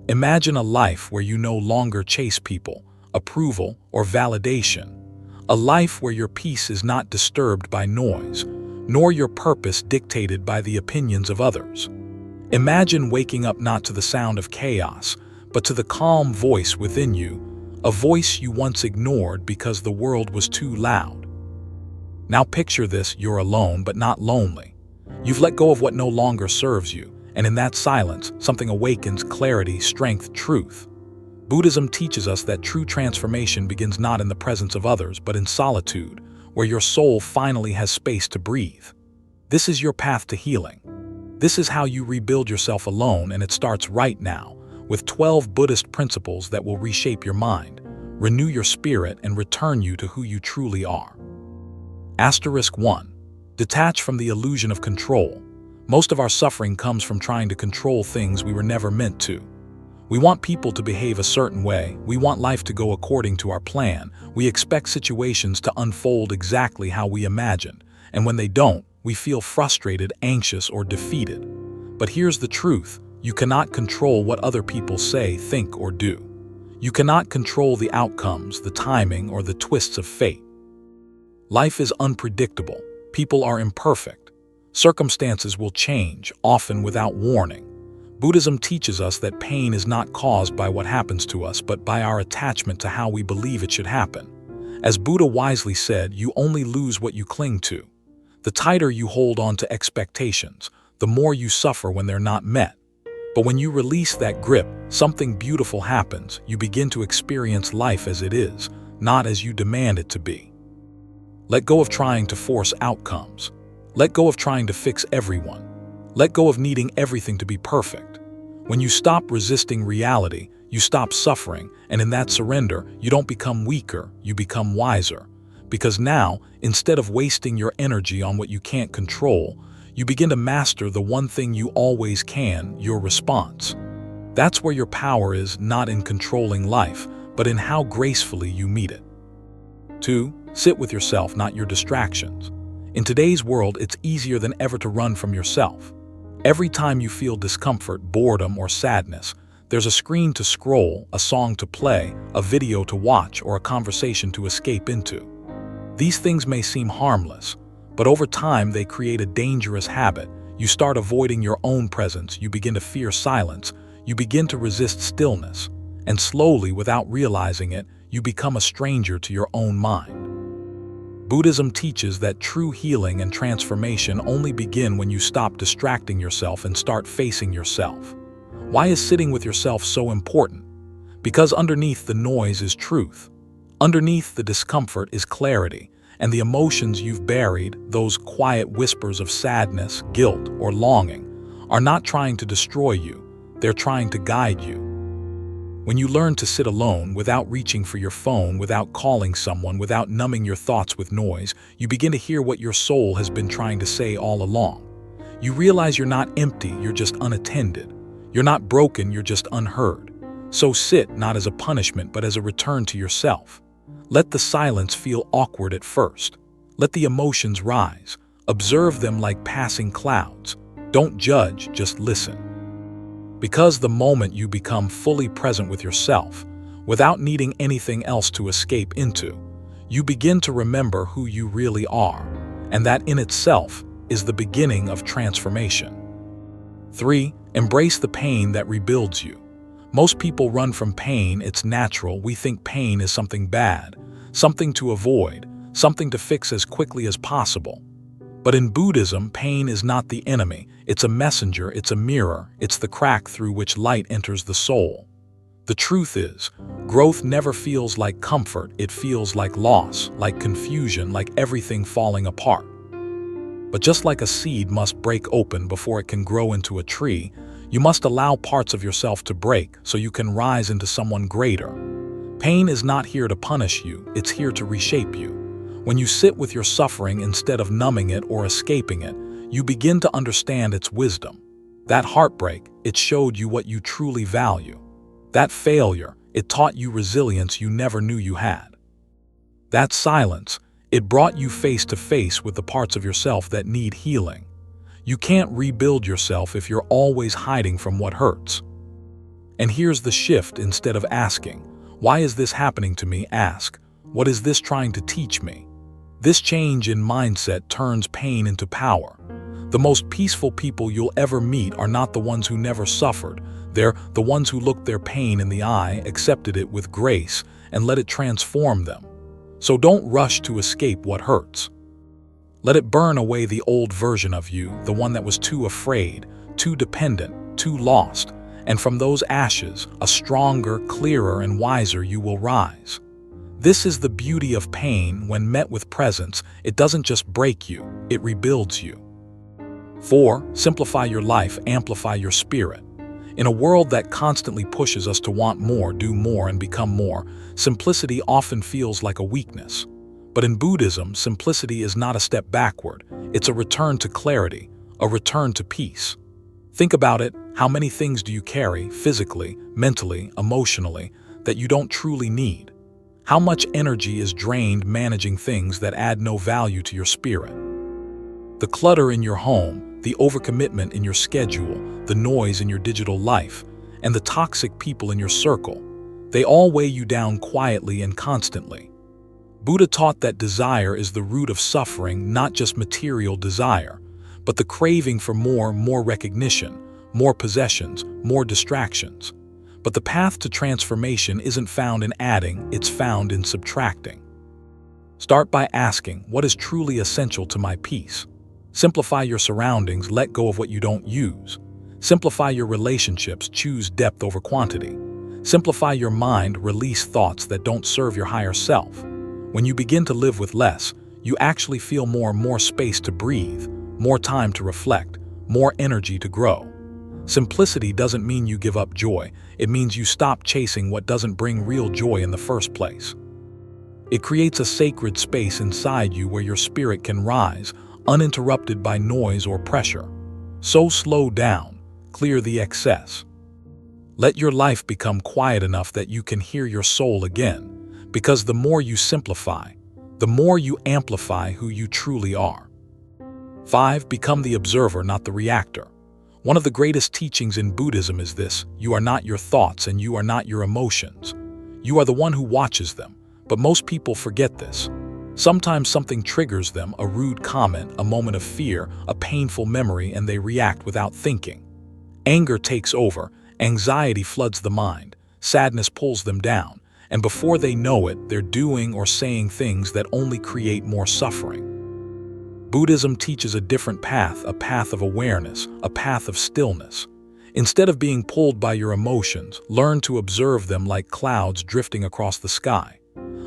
Imagine a life where you no longer chase people, approval, or validation. A life where your peace is not disturbed by noise, nor your purpose dictated by the opinions of others. Imagine waking up not to the sound of chaos, but to the calm voice within you, a voice you once ignored because the world was too loud. Now picture this: you're alone but not lonely. You've let go of what no longer serves you, and in that silence, something awakens: clarity, strength, truth. Buddhism teaches us that true transformation begins not in the presence of others, but in solitude, where your soul finally has space to breathe. This is your path to healing. This is how you rebuild yourself alone, and it starts right now, with 12 Buddhist principles that will reshape your mind, renew your spirit, and return you to who you truly are. Asterisk 1. Detach from the illusion of control. Most of our suffering comes from trying to control things we were never meant to. We want people to behave a certain way, we want life to go according to our plan, we expect situations to unfold exactly how we imagined, and when they don't, we feel frustrated, anxious, or defeated. But here's the truth: you cannot control what other people say, think, or do. You cannot control the outcomes, the timing, or the twists of fate. Life is unpredictable. People are imperfect. Circumstances will change, often without warning. Buddhism teaches us that pain is not caused by what happens to us, but by our attachment to how we believe it should happen. As Buddha wisely said, you only lose what you cling to. The tighter you hold on to expectations, the more you suffer when they're not met. But when you release that grip, something beautiful happens. You begin to experience life as it is, not as you demand it to be. Let go of trying to force outcomes. Let go of trying to fix everyone. Let go of needing everything to be perfect. When you stop resisting reality, you stop suffering, and in that surrender, you don't become weaker, you become wiser. Because now, instead of wasting your energy on what you can't control, you begin to master the one thing you always can: your response. That's where your power is, not in controlling life, but in how gracefully you meet it. 2. Sit with yourself, not your distractions. In today's world, it's easier than ever to run from yourself. Every time you feel discomfort, boredom, or sadness, there's a screen to scroll, a song to play, a video to watch, or a conversation to escape into. These things may seem harmless, but over time they create a dangerous habit. You start avoiding your own presence, you begin to fear silence, you begin to resist stillness, and slowly, without realizing it, you become a stranger to your own mind. Buddhism teaches that true healing and transformation only begin when you stop distracting yourself and start facing yourself. Why is sitting with yourself so important? Because underneath the noise is truth. Underneath the discomfort is clarity, and the emotions you've buried, those quiet whispers of sadness, guilt, or longing, are not trying to destroy you, they're trying to guide you. When you learn to sit alone, without reaching for your phone, without calling someone, without numbing your thoughts with noise, you begin to hear what your soul has been trying to say all along. You realize you're not empty, you're just unattended. You're not broken, you're just unheard. So sit, not as a punishment, but as a return to yourself. Let the silence feel awkward at first. Let the emotions rise. Observe them like passing clouds. Don't judge, just listen. Because the moment you become fully present with yourself, without needing anything else to escape into, you begin to remember who you really are, and that in itself is the beginning of transformation. 3. Embrace the pain that rebuilds you. Most people run from pain. It's natural. We think pain is something bad, something to avoid, something to fix as quickly as possible. But in Buddhism, pain is not the enemy. It's a messenger, it's a mirror, it's the crack through which light enters the soul. The truth is, growth never feels like comfort, it feels like loss, like confusion, like everything falling apart. But just like a seed must break open before it can grow into a tree, you must allow parts of yourself to break so you can rise into someone greater. Pain is not here to punish you, it's here to reshape you. When you sit with your suffering instead of numbing it or escaping it, you begin to understand its wisdom. That heartbreak, it showed you what you truly value. That failure, it taught you resilience you never knew you had. That silence, it brought you face to face with the parts of yourself that need healing. You can't rebuild yourself if you're always hiding from what hurts. And here's the shift: instead of asking, "Why is this happening to me?" ask, "What is this trying to teach me?" This change in mindset turns pain into power. The most peaceful people you'll ever meet are not the ones who never suffered. They're the ones who looked their pain in the eye, accepted it with grace, and let it transform them. So don't rush to escape what hurts. Let it burn away the old version of you, the one that was too afraid, too dependent, too lost. And from those ashes, a stronger, clearer, and wiser you will rise. This is the beauty of pain. When met with presence, it doesn't just break you, it rebuilds you. 4. Simplify your life, amplify your spirit. In a world that constantly pushes us to want more, do more, and become more, simplicity often feels like a weakness. But in Buddhism, simplicity is not a step backward. It's a return to clarity, a return to peace. Think about it: how many things do you carry, physically, mentally, emotionally, that you don't truly need? How much energy is drained managing things that add no value to your spirit? The clutter in your home, the overcommitment in your schedule, the noise in your digital life, and the toxic people in your circle, they all weigh you down quietly and constantly. Buddha taught that desire is the root of suffering, not just material desire, but the craving for more recognition, more possessions, more distractions. But the path to transformation isn't found in adding, it's found in subtracting. Start by asking, what is truly essential to my peace? Simplify your surroundings, let go of what you don't use. Simplify your relationships, choose depth over quantity. Simplify your mind, release thoughts that don't serve your higher self. When you begin to live with less, you actually feel more space to breathe, more time to reflect, more energy to grow. Simplicity doesn't mean you give up joy, it means you stop chasing what doesn't bring real joy in the first place. It creates a sacred space inside you where your spirit can rise, uninterrupted by noise or pressure. So slow down, clear the excess. Let your life become quiet enough that you can hear your soul again, because the more you simplify, the more you amplify who you truly are. 5. Become the observer, not the reactor. One of the greatest teachings in Buddhism is this: you are not your thoughts and you are not your emotions. You are the one who watches them, but most people forget this. Sometimes something triggers them, a rude comment, a moment of fear, a painful memory, and they react without thinking. Anger takes over, anxiety floods the mind, sadness pulls them down, and before they know it, they're doing or saying things that only create more suffering. Buddhism teaches a different path, a path of awareness, a path of stillness. Instead of being pulled by your emotions, learn to observe them like clouds drifting across the sky.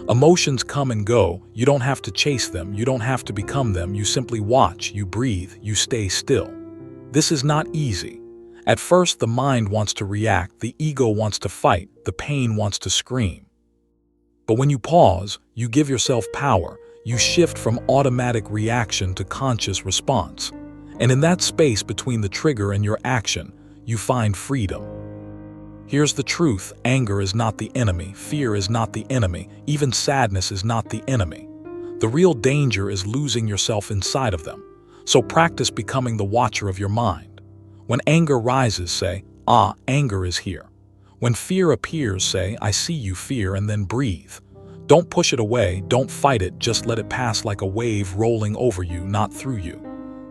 Emotions come and go, you don't have to chase them, you don't have to become them, you simply watch, you breathe, you stay still. This is not easy. At first, the mind wants to react, the ego wants to fight, the pain wants to scream. But when you pause, you give yourself power. You shift from automatic reaction to conscious response. And in that space between the trigger and your action, you find freedom. Here's the truth: anger is not the enemy, fear is not the enemy, even sadness is not the enemy. The real danger is losing yourself inside of them. So practice becoming the watcher of your mind. When anger rises, say, "Ah, anger is here." When fear appears, say, "I see you, fear," and then breathe. Don't push it away, don't fight it, just let it pass like a wave rolling over you, not through you.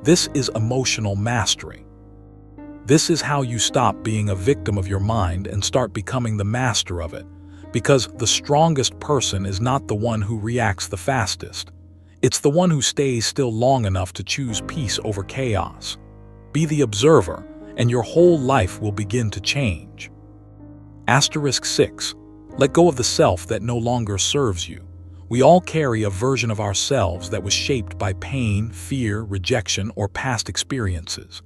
This is emotional mastery. This is how you stop being a victim of your mind and start becoming the master of it. Because the strongest person is not the one who reacts the fastest. It's the one who stays still long enough to choose peace over chaos. Be the observer, and your whole life will begin to change. Asterisk 6. Let go of the self that no longer serves you. We all carry a version of ourselves that was shaped by pain, fear, rejection, or past experiences.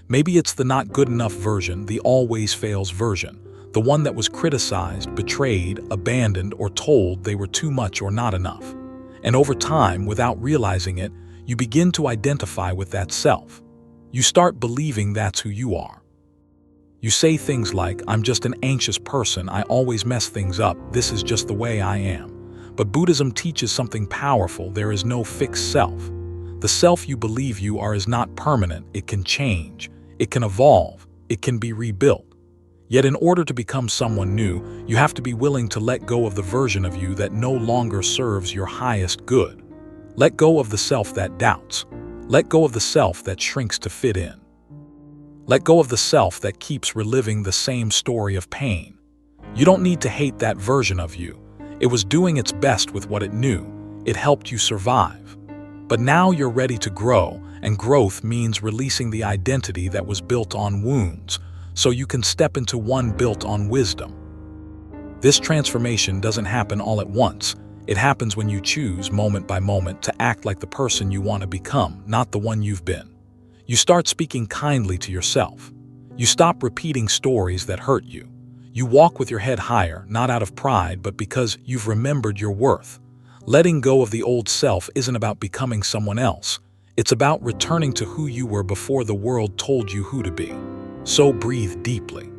Maybe it's the not good enough version, the always fails version, the one that was criticized, betrayed, abandoned, or told they were too much or not enough. And over time, without realizing it, you begin to identify with that self. You start believing that's who you are. You say things like, "I'm just an anxious person, I always mess things up, this is just the way I am." But Buddhism teaches something powerful: there is no fixed self. The self you believe you are is not permanent, it can change, it can evolve, it can be rebuilt. Yet in order to become someone new, you have to be willing to let go of the version of you that no longer serves your highest good. Let go of the self that doubts. Let go of the self that shrinks to fit in. Let go of the self that keeps reliving the same story of pain. You don't need to hate that version of you. It was doing its best with what it knew. It helped you survive. But now you're ready to grow, and growth means releasing the identity that was built on wounds, so you can step into one built on wisdom. This transformation doesn't happen all at once. It happens when you choose, moment by moment, to act like the person you want to become, not the one you've been. You start speaking kindly to yourself. You stop repeating stories that hurt you. You walk with your head higher, not out of pride, but because you've remembered your worth. Letting go of the old self isn't about becoming someone else. It's about returning to who you were before the world told you who to be. So breathe deeply.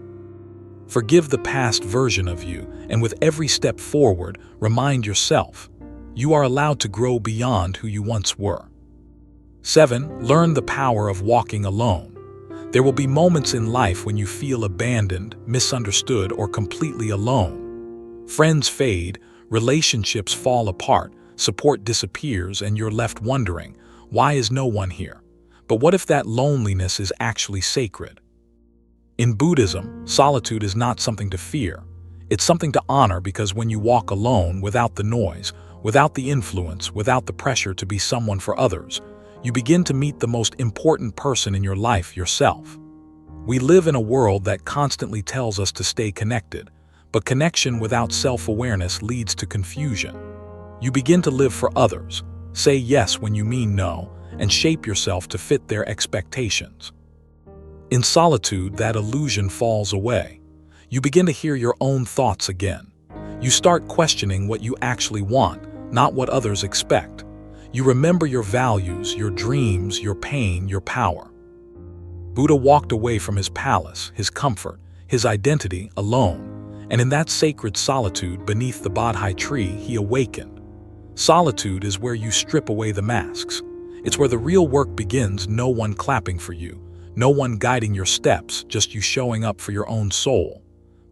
Forgive the past version of you, and with every step forward, remind yourself, you are allowed to grow beyond who you once were. 7. Learn the power of walking alone. There will be moments in life when you feel abandoned, misunderstood, or completely alone. Friends fade, relationships fall apart, support disappears, and you're left wondering, why is no one here? But what if that loneliness is actually sacred? In Buddhism, solitude is not something to fear. It's something to honor, because when you walk alone, without the noise, without the influence, without the pressure to be someone for others, you begin to meet the most important person in your life, yourself. We live in a world that constantly tells us to stay connected, but connection without self-awareness leads to confusion. You begin to live for others, say yes when you mean no, and shape yourself to fit their expectations. In solitude, that illusion falls away. You begin to hear your own thoughts again. You start questioning what you actually want, not what others expect. You remember your values, your dreams, your pain, your power. Buddha walked away from his palace, his comfort, his identity, alone, and in that sacred solitude beneath the Bodhi tree, he awakened. Solitude is where you strip away the masks. It's where the real work begins, no one clapping for you, no one guiding your steps, just you showing up for your own soul.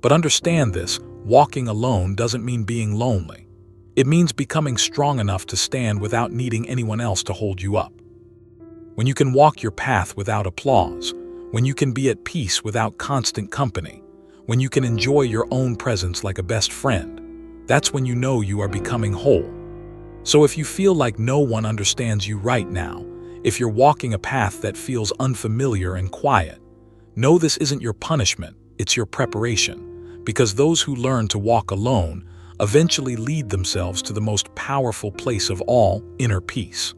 But understand this, walking alone doesn't mean being lonely. It means becoming strong enough to stand without needing anyone else to hold you up. When you can walk your path without applause, when you can be at peace without constant company, when you can enjoy your own presence like a best friend, that's when you know you are becoming whole. So if you feel like no one understands you right now, if you're walking a path that feels unfamiliar and quiet, know this isn't your punishment, it's your preparation, because those who learn to walk alone eventually lead themselves to the most powerful place of all, inner peace.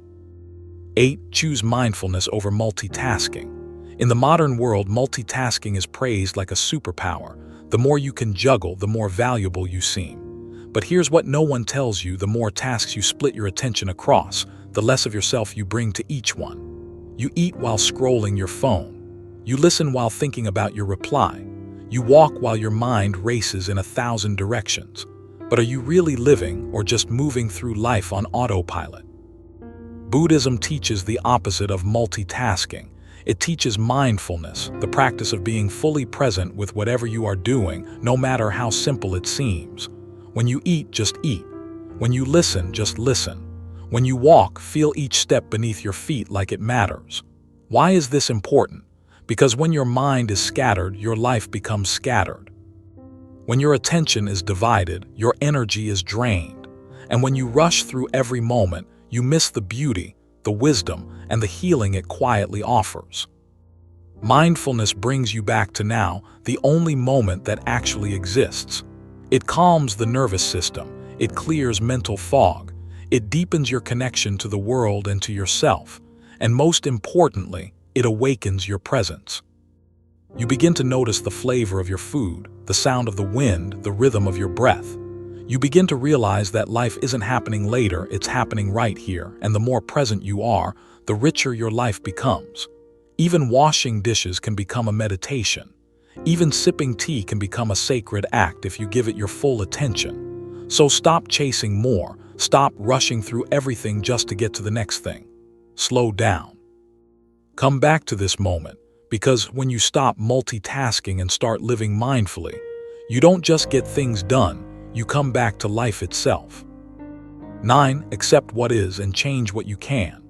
8. Choose mindfulness over multitasking. In the modern world, multitasking is praised like a superpower. The more you can juggle, the more valuable you seem. But here's what no one tells you: the more tasks you split your attention across, the less of yourself you bring to each one. You eat while scrolling your phone. You listen while thinking about your reply. You walk while your mind races in 1,000 directions. But are you really living, or just moving through life on autopilot? Buddhism teaches the opposite of multitasking. It teaches mindfulness, the practice of being fully present with whatever you are doing, no matter how simple it seems. When you eat, just eat. When you listen, just listen. When you walk, feel each step beneath your feet like it matters. Why is this important? Because when your mind is scattered, your life becomes scattered. When your attention is divided, your energy is drained. And when you rush through every moment, you miss the beauty, the wisdom, and the healing it quietly offers. Mindfulness brings you back to now, the only moment that actually exists. It calms the nervous system. It clears mental fog. It deepens your connection to the world and to yourself. And most importantly, it awakens your presence. You begin to notice the flavor of your food, the sound of the wind, the rhythm of your breath. You begin to realize that life isn't happening later, it's happening right here, and the more present you are, the richer your life becomes. Even washing dishes can become a meditation. Even sipping tea can become a sacred act if you give it your full attention. So stop chasing more, stop rushing through everything just to get to the next thing. Slow down. Come back to this moment, Because when you stop multitasking and start living mindfully, you don't just get things done, you come back to life itself. 9. Accept what is and change what you can.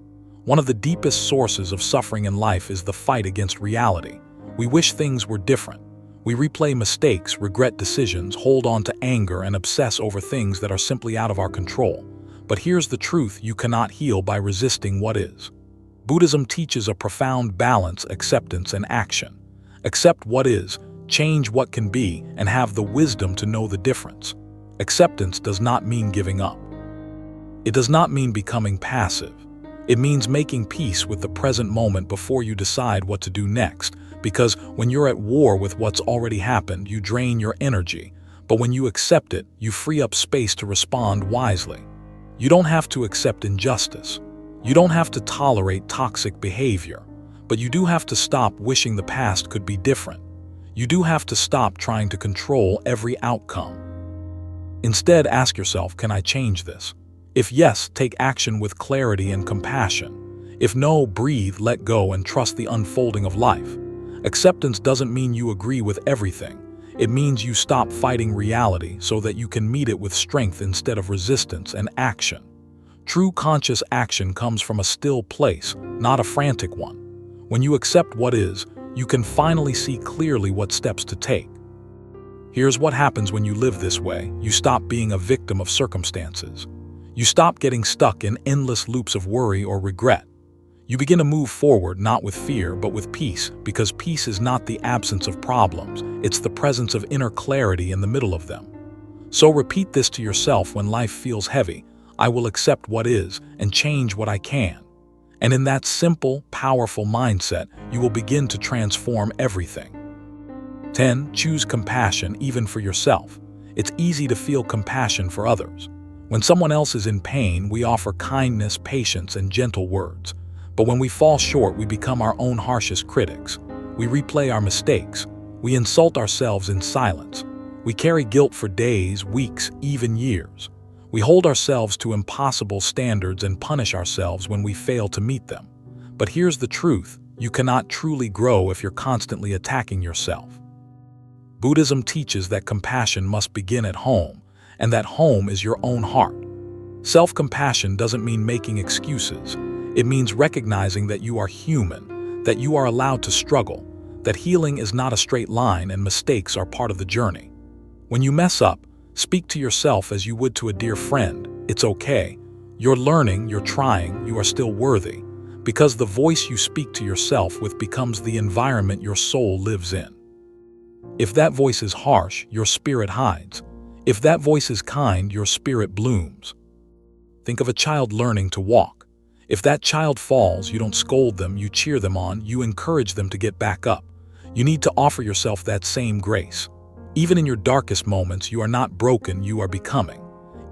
One of the deepest sources of suffering in life is the fight against reality. We wish things were different. We replay mistakes, regret decisions, hold on to anger, and obsess over things that are simply out of our control. But here's the truth: you cannot heal by resisting what is. Buddhism teaches a profound balance, acceptance, and action. Accept what is, change what can be, and have the wisdom to know the difference. Acceptance does not mean giving up. It does not mean becoming passive. It means making peace with the present moment before you decide what to do next, because when you're at war with what's already happened, you drain your energy. But when you accept it, you free up space to respond wisely. You don't have to accept injustice. You don't have to tolerate toxic behavior. But you do have to stop wishing the past could be different. You do have to stop trying to control every outcome. Instead, ask yourself, can I change this? If yes, take action with clarity and compassion. If no, breathe, let go, and trust the unfolding of life. Acceptance doesn't mean you agree with everything. It means you stop fighting reality so that you can meet it with strength instead of resistance and action. True conscious action comes from a still place, not a frantic one. When you accept what is, you can finally see clearly what steps to take. Here's what happens when you live this way: you stop being a victim of circumstances. You stop getting stuck in endless loops of worry or regret. You begin to move forward not with fear but with peace, because peace is not the absence of problems, it's the presence of inner clarity in the middle of them. So repeat this to yourself when life feels heavy: I will accept what is and change what I can. And in that simple, powerful mindset, you will begin to transform everything. 10. Choose compassion even for yourself. It's easy to feel compassion for others. When someone else is in pain, we offer kindness, patience, and gentle words. But when we fall short, we become our own harshest critics. We replay our mistakes. We insult ourselves in silence. We carry guilt for days, weeks, even years. We hold ourselves to impossible standards and punish ourselves when we fail to meet them. But here's the truth: you cannot truly grow if you're constantly attacking yourself. Buddhism teaches that compassion must begin at home, and that home is your own heart. Self-compassion doesn't mean making excuses. It means recognizing that you are human, that you are allowed to struggle, that healing is not a straight line and mistakes are part of the journey. When you mess up, speak to yourself as you would to a dear friend. It's okay. You're learning, you're trying, you are still worthy. Because the voice you speak to yourself with becomes the environment your soul lives in. If that voice is harsh, your spirit hides. If that voice is kind, your spirit blooms. Think of a child learning to walk. If that child falls, you don't scold them, you cheer them on, you encourage them to get back up. You need to offer yourself that same grace. Even in your darkest moments, you are not broken, you are becoming.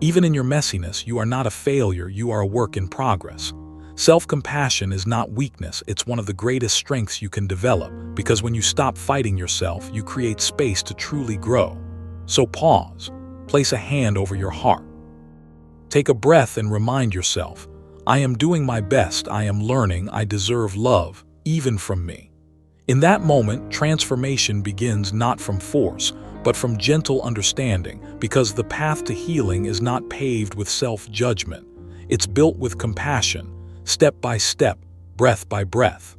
Even in your messiness, you are not a failure, you are a work in progress. Self-compassion is not weakness, it's one of the greatest strengths you can develop, because when you stop fighting yourself, you create space to truly grow. So pause. Place a hand over your heart. Take a breath and remind yourself, I am doing my best, I am learning, I deserve love, even from me. In that moment, transformation begins not from force, but from gentle understanding, because the path to healing is not paved with self-judgment. It's built with compassion, step by step, breath by breath.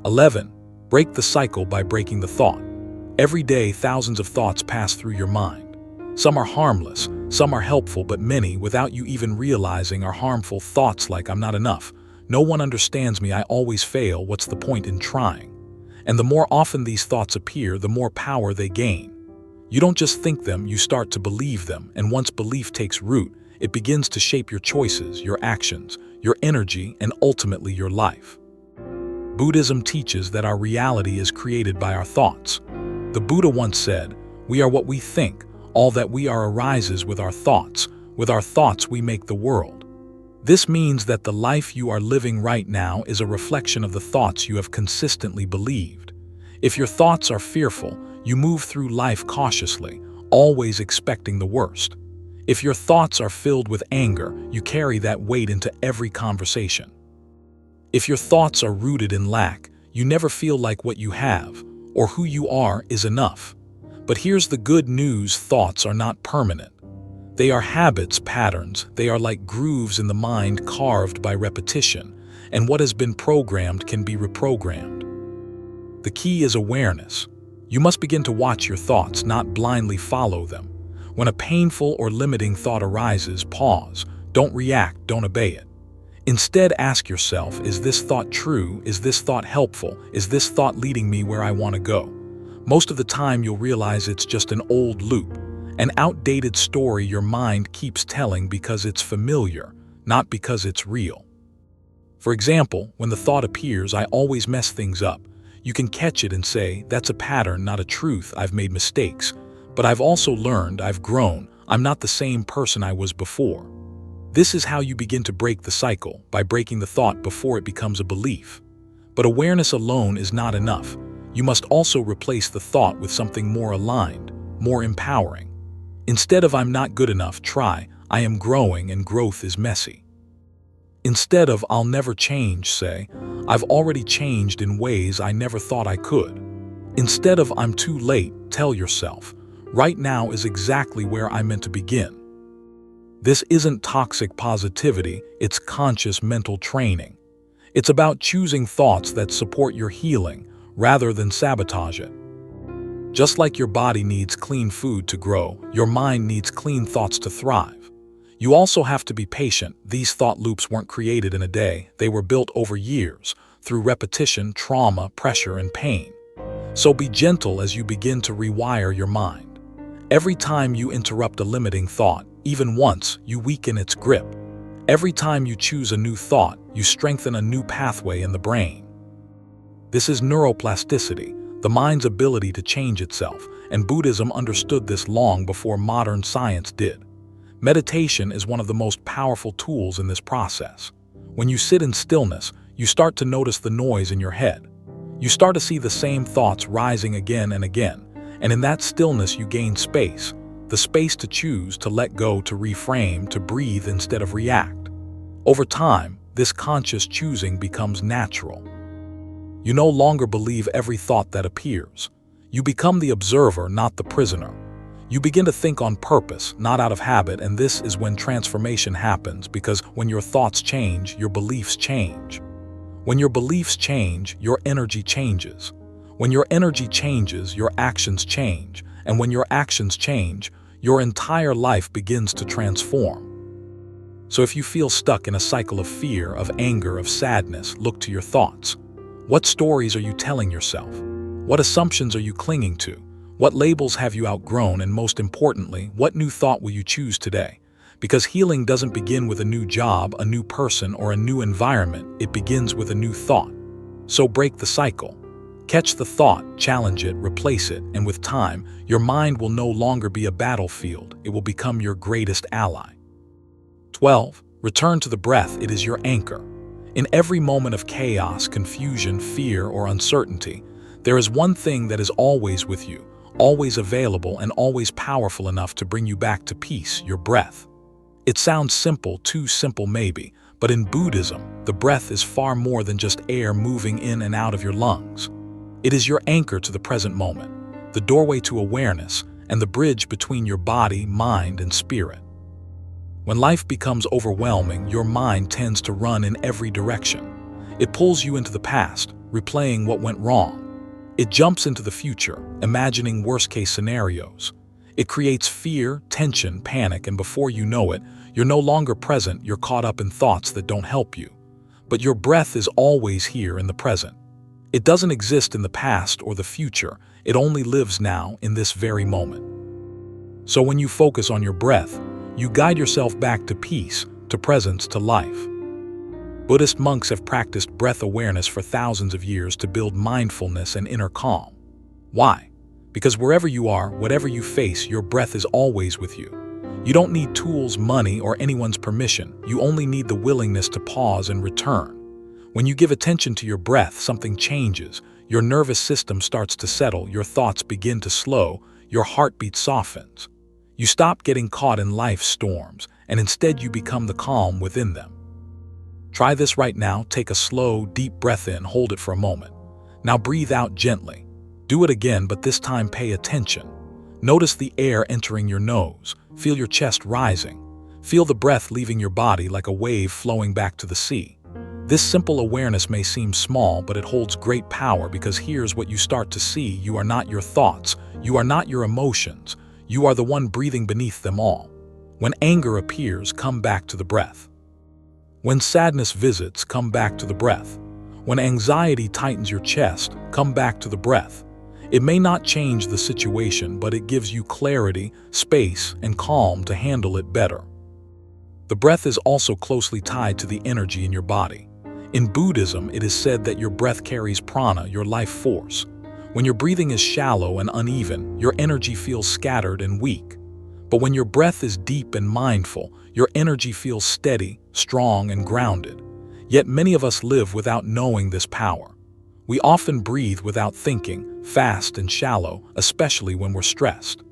11. Break the cycle by breaking the thought. Every day, thousands of thoughts pass through your mind. Some are harmless, some are helpful, but many, without you even realizing, are harmful thoughts like I'm not enough, no one understands me, I always fail, what's the point in trying? And the more often these thoughts appear, the more power they gain. You don't just think them, you start to believe them, and once belief takes root, it begins to shape your choices, your actions, your energy, and ultimately your life. Buddhism teaches that our reality is created by our thoughts. The Buddha once said, "We are what we think. All that we are arises with our thoughts. With our thoughts we make the world." This means that the life you are living right now is a reflection of the thoughts you have consistently believed. If your thoughts are fearful, you move through life cautiously, always expecting the worst. If your thoughts are filled with anger, you carry that weight into every conversation. If your thoughts are rooted in lack, You never feel like what you have or who you are is enough. But here's the good news: thoughts are not permanent. They are habits, patterns. They are like grooves in the mind carved by repetition, and what has been programmed can be reprogrammed. The key is awareness. You must begin to watch your thoughts, not blindly follow them. When a painful or limiting thought arises, pause. Don't react, don't obey it. Instead, ask yourself, is this thought true? Is this thought helpful? Is this thought leading me where I want to go? Most of the time, you'll realize it's just an old loop, an outdated story your mind keeps telling because it's familiar, not because it's real. For example, when the thought appears, "I always mess things up," you can catch it and say, "That's a pattern, not a truth. I've made mistakes, but I've also learned, I've grown. I'm not the same person I was before." This is how you begin to break the cycle, by breaking the thought before it becomes a belief. But awareness alone is not enough. You must also replace the thought with something more aligned, more empowering. Instead of "I'm not good enough," try "I am growing and growth is messy." Instead of "I'll never change," say "I've already changed in ways I never thought I could." Instead of "I'm too late," tell yourself, "Right now is exactly where I'm meant to begin." This isn't toxic positivity, it's conscious mental training. It's about choosing thoughts that support your healing rather than sabotage it. Just like your body needs clean food to grow, your mind needs clean thoughts to thrive. You also have to be patient. These thought loops weren't created in a day. They were built over years, through repetition, trauma, pressure, and pain. So be gentle as you begin to rewire your mind. Every time you interrupt a limiting thought, even once, you weaken its grip. Every time you choose a new thought, you strengthen a new pathway in the brain. This is neuroplasticity, the mind's ability to change itself, and Buddhism understood this long before modern science did. Meditation is one of the most powerful tools in this process. When you sit in stillness, you start to notice the noise in your head. You start to see the same thoughts rising again and again, and in that stillness you gain space. The space to choose, to let go, to reframe, to breathe instead of react. Over time, this conscious choosing becomes natural. You no longer believe every thought that appears. You become the observer, not the prisoner. You begin to think on purpose, not out of habit, and this is when transformation happens, because when your thoughts change, your beliefs change. When your beliefs change, your energy changes. When your energy changes, your actions change. And when your actions change, your entire life begins to transform. So if you feel stuck in a cycle of fear, of anger, of sadness, look to your thoughts. What stories are you telling yourself? What assumptions are you clinging to? What labels have you outgrown? And most importantly, what new thought will you choose today? Because healing doesn't begin with a new job, a new person, or a new environment. It begins with a new thought. So break the cycle. Catch the thought, challenge it, replace it, and with time, your mind will no longer be a battlefield. It will become your greatest ally. 12. Return to the breath. It is your anchor. In every moment of chaos, confusion, fear, or uncertainty, there is one thing that is always with you, always available, and always powerful enough to bring you back to peace: your breath. It sounds simple, too simple maybe, but in Buddhism, the breath is far more than just air moving in and out of your lungs. It is your anchor to the present moment, the doorway to awareness, and the bridge between your body, mind, and spirit. When life becomes overwhelming, your mind tends to run in every direction. It pulls you into the past, replaying what went wrong. It jumps into the future, imagining worst-case scenarios. It creates fear, tension, panic, and before you know it, you're no longer present. You're caught up in thoughts that don't help you. But your breath is always here in the present. It doesn't exist in the past or the future. It only lives now, in this very moment. So when you focus on your breath, you guide yourself back to peace, to presence, to life. Buddhist monks have practiced breath awareness for thousands of years to build mindfulness and inner calm. Why? Because wherever you are, whatever you face, your breath is always with you. You don't need tools, money, or anyone's permission. You only need the willingness to pause and return. When you give attention to your breath, something changes. Your nervous system starts to settle, your thoughts begin to slow, your heartbeat softens. You stop getting caught in life's storms, and instead you become the calm within them. Try this right now. Take a slow, deep breath in, hold it for a moment. Now breathe out gently. Do it again, but this time pay attention. Notice the air entering your nose. Feel your chest rising. Feel the breath leaving your body like a wave flowing back to the sea. This simple awareness may seem small, but it holds great power, because here's what you start to see. You are not your thoughts. You are not your emotions. You are the one breathing beneath them all. When anger appears, come back to the breath. When sadness visits, come back to the breath. When anxiety tightens your chest, come back to the breath. It may not change the situation, but it gives you clarity, space, and calm to handle it better. The breath is also closely tied to the energy in your body. In Buddhism, it is said that your breath carries prana, your life force. When your breathing is shallow and uneven, your energy feels scattered and weak. But when your breath is deep and mindful, your energy feels steady, strong, and grounded. Yet many of us live without knowing this power. We often breathe without thinking, fast and shallow, especially when we're stressed.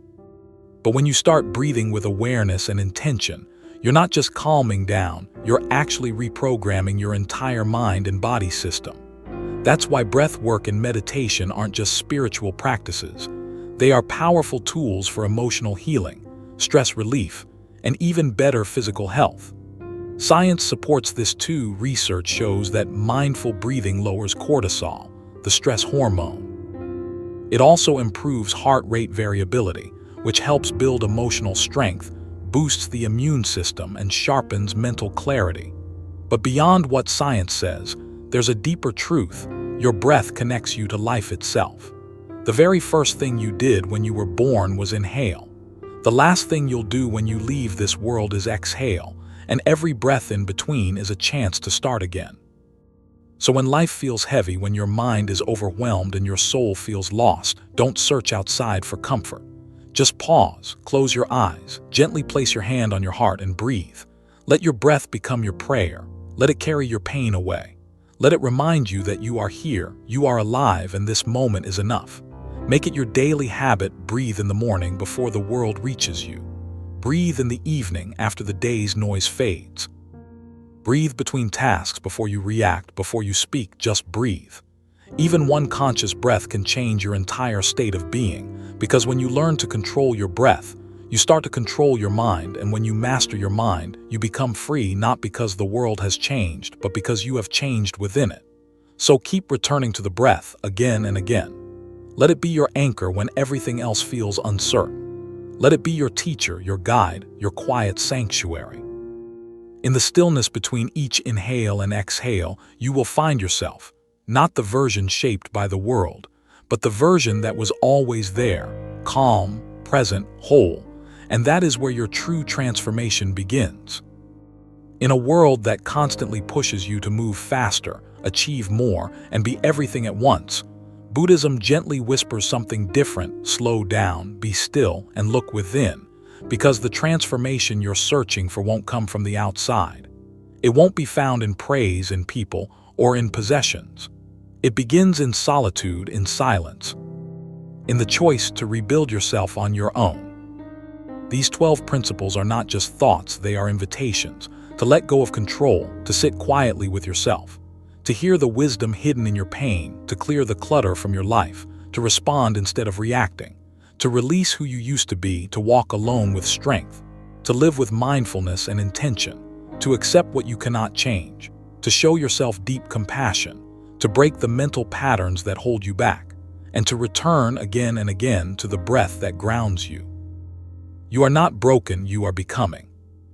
But when you start breathing with awareness and intention, you're not just calming down, you're actually reprogramming your entire mind and body system. That's why breath work and meditation aren't just spiritual practices. They are powerful tools for emotional healing, stress relief, and even better physical health. Science supports this too. Research shows that mindful breathing lowers cortisol, the stress hormone. It also improves heart rate variability, which helps build emotional strength, boosts the immune system, and sharpens mental clarity. But beyond what science says, there's a deeper truth. Your breath connects you to life itself. The very first thing you did when you were born was inhale. The last thing you'll do when you leave this world is exhale, and every breath in between is a chance to start again. So when life feels heavy, when your mind is overwhelmed and your soul feels lost, don't search outside for comfort. Just pause, close your eyes, gently place your hand on your heart and breathe. Let your breath become your prayer. Let it carry your pain away. Let it remind you that you are here, you are alive, and this moment is enough. Make it your daily habit. Breathe in the morning before the world reaches you. Breathe in the evening after the day's noise fades. Breathe between tasks before you react, before you speak. Just breathe. Even one conscious breath can change your entire state of being, because when you learn to control your breath, you start to control your mind, and when you master your mind, you become free, not because the world has changed, but because you have changed within it. So keep returning to the breath again and again. Let it be your anchor when everything else feels uncertain. Let it be your teacher, your guide, your quiet sanctuary. In the stillness between each inhale and exhale, you will find yourself, not the version shaped by the world, but the version that was always there, calm, present, whole, and that is where your true transformation begins. In a world that constantly pushes you to move faster, achieve more, and be everything at once, Buddhism gently whispers something different. Slow down, be still, and look within, because the transformation you're searching for won't come from the outside. It won't be found in praise, in people, or in possessions. It begins in solitude, in silence, in the choice to rebuild yourself on your own. These 12 principles are not just thoughts, they are invitations to let go of control, to sit quietly with yourself, to hear the wisdom hidden in your pain, to clear the clutter from your life, to respond instead of reacting, to release who you used to be, to walk alone with strength, to live with mindfulness and intention, to accept what you cannot change, to show yourself deep compassion, to break the mental patterns that hold you back, and to return again and again to the breath that grounds you. You are not broken, you are becoming.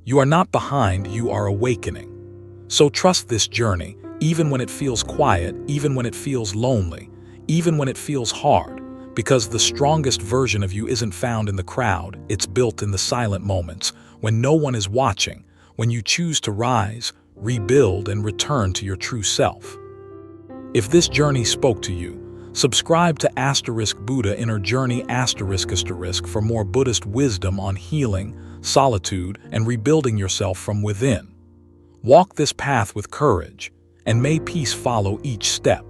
You are not behind, you are awakening. So trust this journey, even when it feels quiet, even when it feels lonely, even when it feels hard, because the strongest version of you isn't found in the crowd, it's built in the silent moments, when no one is watching, when you choose to rise, rebuild, and return to your true self. If this journey spoke to you, subscribe to *Buddha Inner Journey ** for more Buddhist wisdom on healing, solitude, and rebuilding yourself from within. Walk this path with courage, and may peace follow each step.